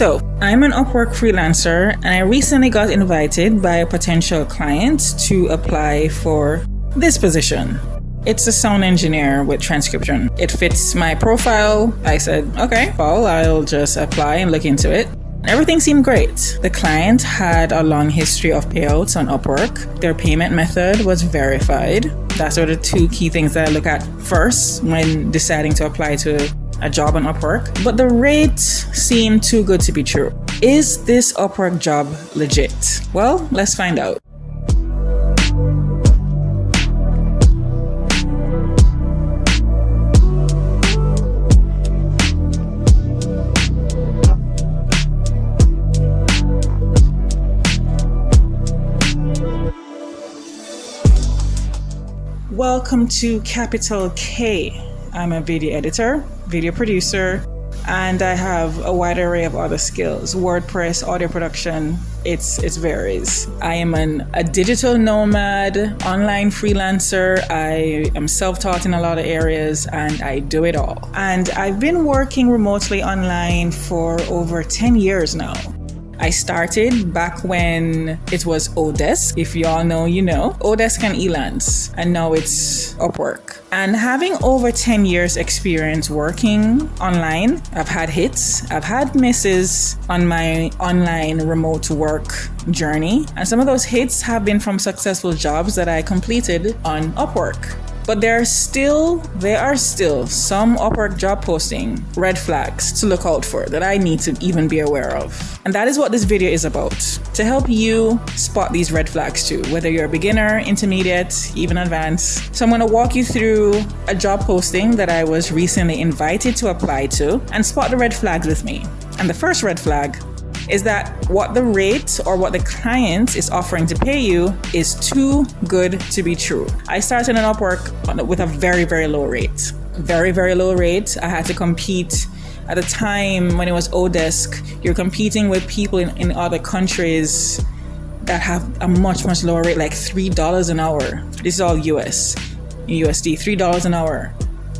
So, I'm an Upwork freelancer and I recently got invited by a potential client to apply for this position. It's a sound engineer with transcription. It fits my profile. I said, okay, well, I'll just apply and look into it. Everything seemed great. The client had a long history of payouts on Upwork. Their payment method was verified. That's sort of two key things that I look at first when deciding to apply to a job on Upwork. But the rate seemed too good to be true. Is this Upwork job legit? Well, let's find out. Welcome to Capital K. I'm a video editor, video producer, and I have a wide array of other skills. WordPress, audio production, it varies. I am a digital nomad, online freelancer. I am self-taught in a lot of areas and I do it all. And I've been working remotely online for over 10 years now. I started back when it was Odesk. If you all know, you know. Odesk and Elance. And now it's Upwork. And having over 10 years experience working online, I've had hits, I've had misses on my online remote work journey. And some of those hits have been from successful jobs that I completed on Upwork. But there are still some Upwork job posting red flags to look out for that I need to even be aware of. And that is what this video is about, to help you spot these red flags too, whether you're a beginner, intermediate, even advanced. So I'm going to walk you through a job posting that I was recently invited to apply to and spot the red flags with me. And the first red flag is that what the rate or what the client is offering to pay you is too good to be true. I started on Upwork with a very, very low rate. Very, very low rate. I had to compete at a time when it was Odesk. You're competing with people in other countries that have a much, much lower rate, like $3 an hour. This is all US, USD, $3 an hour.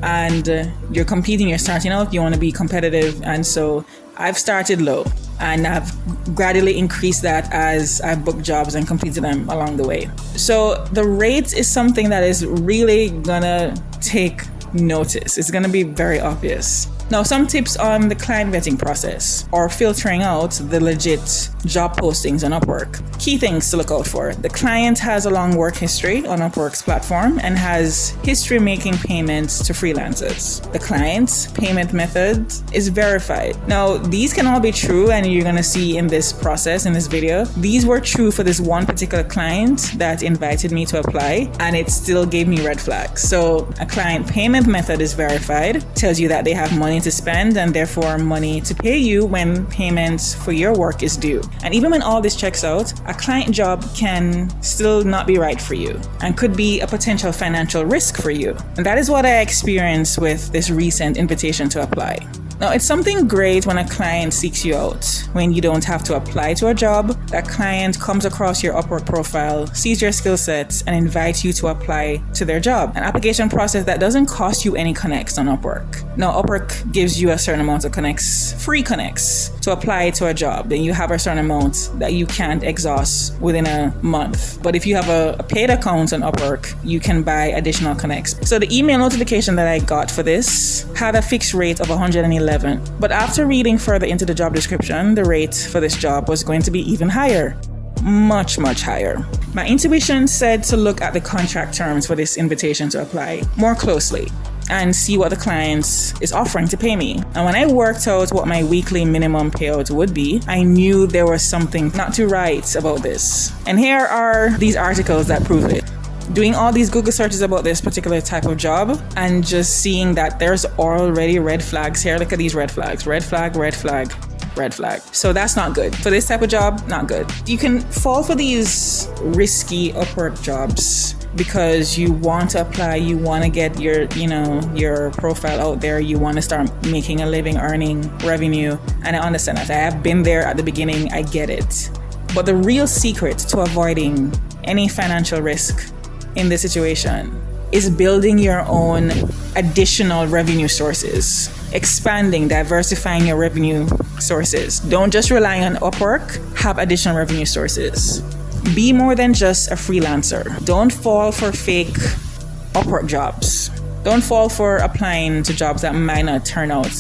And you're competing, you're starting out, you want to be competitive. And so I've started low. And I've gradually increased that as I've booked jobs and completed them along the way. So the rate is something that is really gonna take notice. It's gonna be very obvious. Now, some tips on the client vetting process or filtering out the legit job postings on Upwork. Key things to look out for. The client has a long work history on Upwork's platform and has history making payments to freelancers. The client's payment method is verified. Now, these can all be true, and you're going to see in this process, in this video, these were true for this one particular client that invited me to apply, and it still gave me red flags. So a client payment method is verified, tells you that they have money to spend and therefore money to pay you when payments for your work is due. And even when all this checks out, a client job can still not be right for you and could be a potential financial risk for you. And that is what I experienced with this recent invitation to apply. Now, it's something great when a client seeks you out, when you don't have to apply to a job. That client comes across your Upwork profile, sees your skill sets, and invites you to apply to their job. An application process that doesn't cost you any connects on Upwork. Now, Upwork gives you a certain amount of connects, free connects, to apply to a job. Then you have a certain amount that you can't exhaust within a month. But if you have a paid account on Upwork, you can buy additional connects. So the email notification that I got for this had a fixed rate of $111. But after reading further into the job description, the rate for this job was going to be even higher. Much, much higher. My intuition said to look at the contract terms for this invitation to apply more closely and see what the client is offering to pay me. And when I worked out what my weekly minimum payout would be, I knew there was something not too right about this. And here are these articles that prove it. Doing all these Google searches about this particular type of job and just seeing that there's already red flags here. Look at these red flags. Red flag, red flag, red flag. So that's not good. For this type of job, not good. You can fall for these risky Upwork jobs because you want to apply, you want to get your profile out there, you want to start making a living, earning revenue. And I understand that. I have been there at the beginning, I get it. But the real secret to avoiding any financial risk in this situation is building your own additional revenue sources, expanding, diversifying your revenue sources. Don't just rely on Upwork, have additional revenue sources. Be more than just a freelancer. Don't fall for fake Upwork jobs. Don't fall for applying to jobs that might not turn out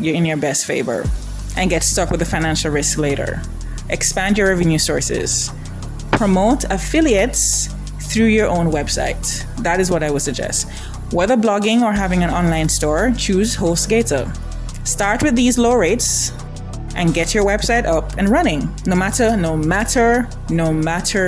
in your best favor and get stuck with the financial risk later. Expand your revenue sources. Promote affiliates through your own website. That is what I would suggest. Whether blogging or having an online store, choose HostGator. Start with these low rates and get your website up and running, no matter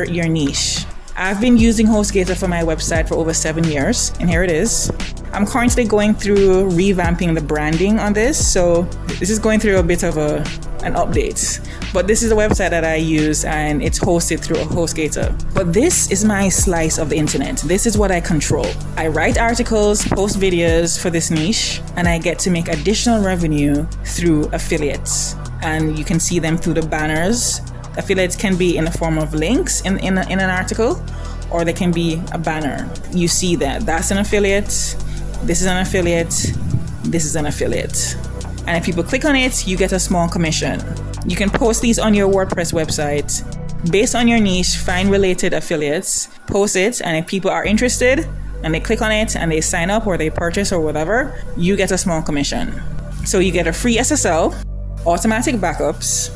your niche. I've been using HostGator for my website for over 7 years, and here it is. I'm currently going through revamping the branding on this, so this is going through a bit of an update. But this is the website that I use, and it's hosted through HostGator. But this is my slice of the internet. This is what I control. I write articles, post videos for this niche, and I get to make additional revenue through affiliates. And you can see them through the banners. Affiliates can be in the form of links in an article, or they can be a banner. You see that. That's an affiliate. This is an affiliate. This is an affiliate. And if people click on it, you get a small commission. You can post these on your WordPress website. Based on your niche, find related affiliates, post it, and if people are interested and they click on it and they sign up or they purchase or whatever, you get a small commission. So you get a free SSL, automatic backups,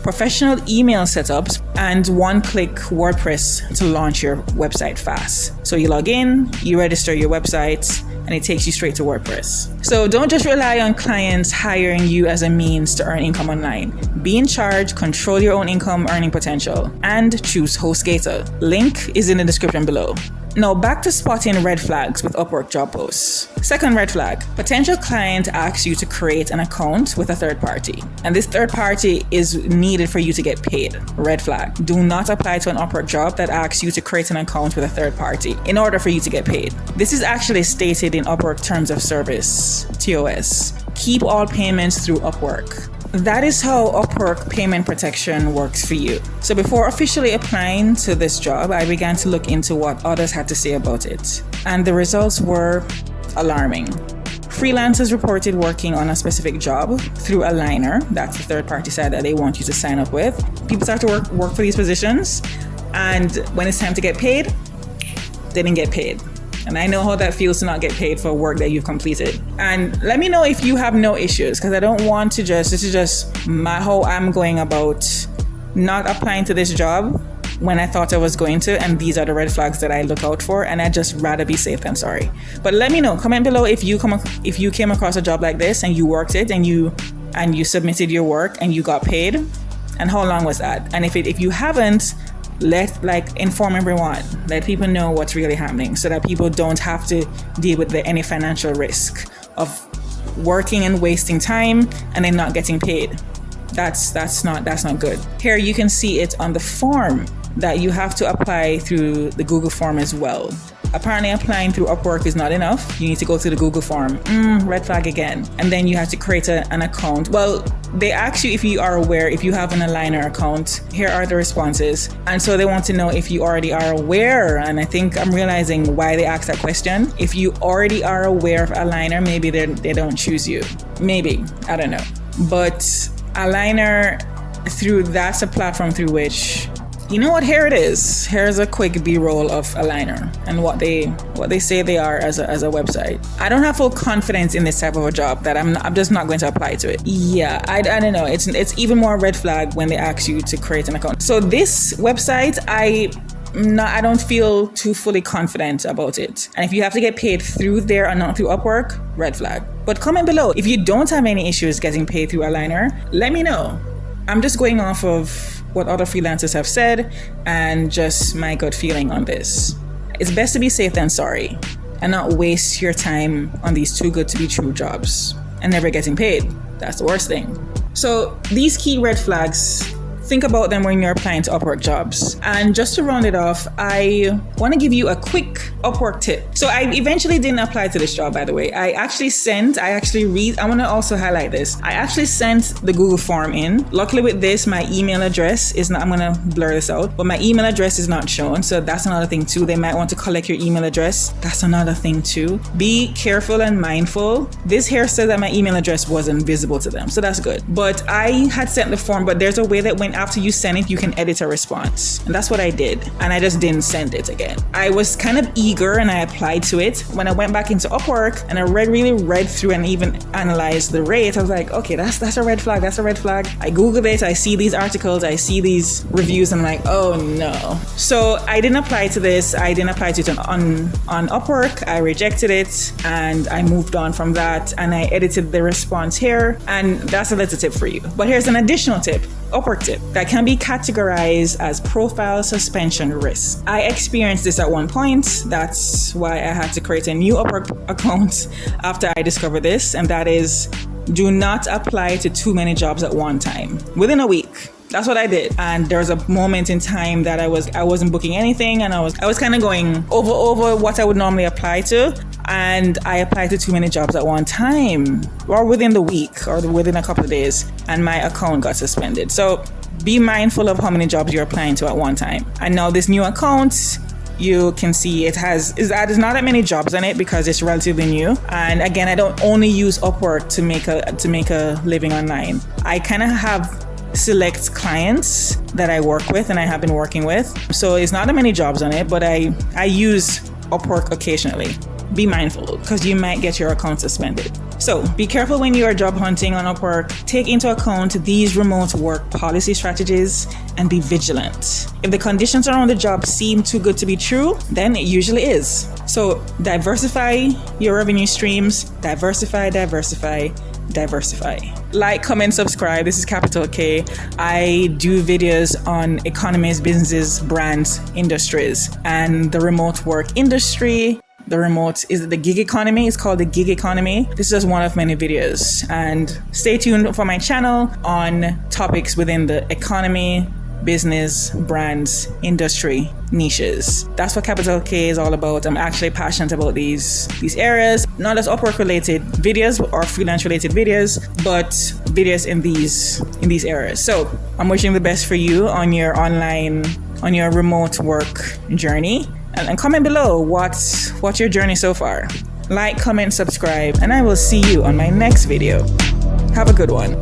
professional email setups, and one-click WordPress to launch your website fast. So you log in, you register your website, and it takes you straight to WordPress. So don't just rely on clients hiring you as a means to earn income online. Be in charge, control your own income earning potential, and choose HostGator. Link is in the description below. Now back to spotting red flags with Upwork job posts. Second red flag, potential client asks you to create an account with a third party, and this third party is needed for you to get paid. Red flag. Do not apply to an Upwork job that asks you to create an account with a third party in order for you to get paid. This is actually stated in Upwork Terms of Service, TOS. Keep all payments through Upwork. That is how Upwork payment protection works for you. So before officially applying to this job, I began to look into what others had to say about it. And the results were alarming. Freelancers reported working on a specific job through a liner. That's the third party side that they want you to sign up with. People start to work for these positions, and when it's time to get paid, they didn't get paid. And I know how that feels to not get paid for work that you've completed. And let me know if you have no issues, because I don't want to this is just how I'm going about not applying to this job when I thought I was going to. And these are the red flags that I look out for. And I'd just rather be safe than sorry. But let me know, comment below if you came across a job like this and you worked it and you submitted your work and you got paid. And how long was that? And if you haven't, inform everyone, let people know what's really happening so that people don't have to deal with any financial risk of working and wasting time and then not getting paid. That's not good. Here you can see it on the form that you have to apply through the Google form as well. Apparently applying through Upwork is not enough. You need to go to the Google form. Red flag again. And then you have to create an account. Well, they ask you if you are aware, if you have an Aligner account. Here are the responses. And so they want to know if you already are aware. And I think I'm realizing why they asked that question. If you already are aware of Aligner, maybe they don't choose you. Maybe, I don't know. But Aligner, that's a platform through which, you know what, here it is. Here's a quick B-roll of Aligner and what they say they are as a website. I don't have full confidence in this type of a job that I'm just not going to apply to it. Yeah, I don't know. It's even more red flag when they ask you to create an account. So this website, I don't feel too fully confident about it. And if you have to get paid through there and not through Upwork, red flag. But comment below if you don't have any issues getting paid through Aligner. Let me know. I'm just going off of what other freelancers have said and just my gut feeling on this. It's best to be safe than sorry and not waste your time on these too good to be true jobs and never getting paid. That's the worst thing. So these key red flags think about them when you're applying to Upwork jobs. And just to round it off, I want to give you a quick Upwork tip. So I eventually didn't apply to this job, by the way. I want to also highlight this. I actually sent the Google form in. Luckily with this, my email address is not, I'm going to blur this out, but my email address is not shown. So that's another thing too. They might want to collect your email address. That's another thing too. Be careful and mindful. This here said that my email address wasn't visible to them. So that's good. But I had sent the form, but there's a way that when after you send it, you can edit a response. And that's what I did. And I just didn't send it again. I was kind of eager and I applied to it. When I went back into Upwork and I really read through and even analyzed the rate, I was like, okay, that's a red flag. That's a red flag. I Googled it. I see these articles. I see these reviews and I'm like, oh no. So I didn't apply to this. I didn't apply to it on Upwork. I rejected it and I moved on from that and I edited the response here. And that's a little tip for you. But here's an additional tip. Upwork tip that can be categorized as profile suspension risk. I experienced this at one point. That's why I had to create a new Upwork account after I discovered this, and that is do not apply to too many jobs at one time within a week. That's what I did. And there was a moment in time that I wasn't booking anything and I was kind of going over what I would normally apply to. And I applied to too many jobs at one time or within the week or within a couple of days and my account got suspended. So be mindful of how many jobs you're applying to at one time. And now this new account, you can see there's not that many jobs on it because it's relatively new. And again, I don't only use Upwork to make a living online. I kind of have select clients that I work with and I have been working with. So it's not that many jobs on it, but I use Upwork occasionally. Be mindful because you might get your account suspended. So be careful when you are job hunting on Upwork. Take into account these remote work policy strategies and be vigilant. If the conditions around the job seem too good to be true, then it usually is. So diversify your revenue streams, diversify. Like, comment, subscribe. This is Capital K. I do videos on economies, businesses, brands, industries, and the remote work industry. The gig economy. It's called the gig economy. This is just one of many videos. And stay tuned for my channel on topics within the economy, business, brands, industry, niches. That's what Capital K is all about. I'm actually passionate about these areas, not just Upwork related videos or freelance related videos, but videos in these areas. So I'm wishing the best for you on your remote work journey. And comment below what's your journey so far. Like, comment, subscribe, and I will see you on my next video. Have a good one.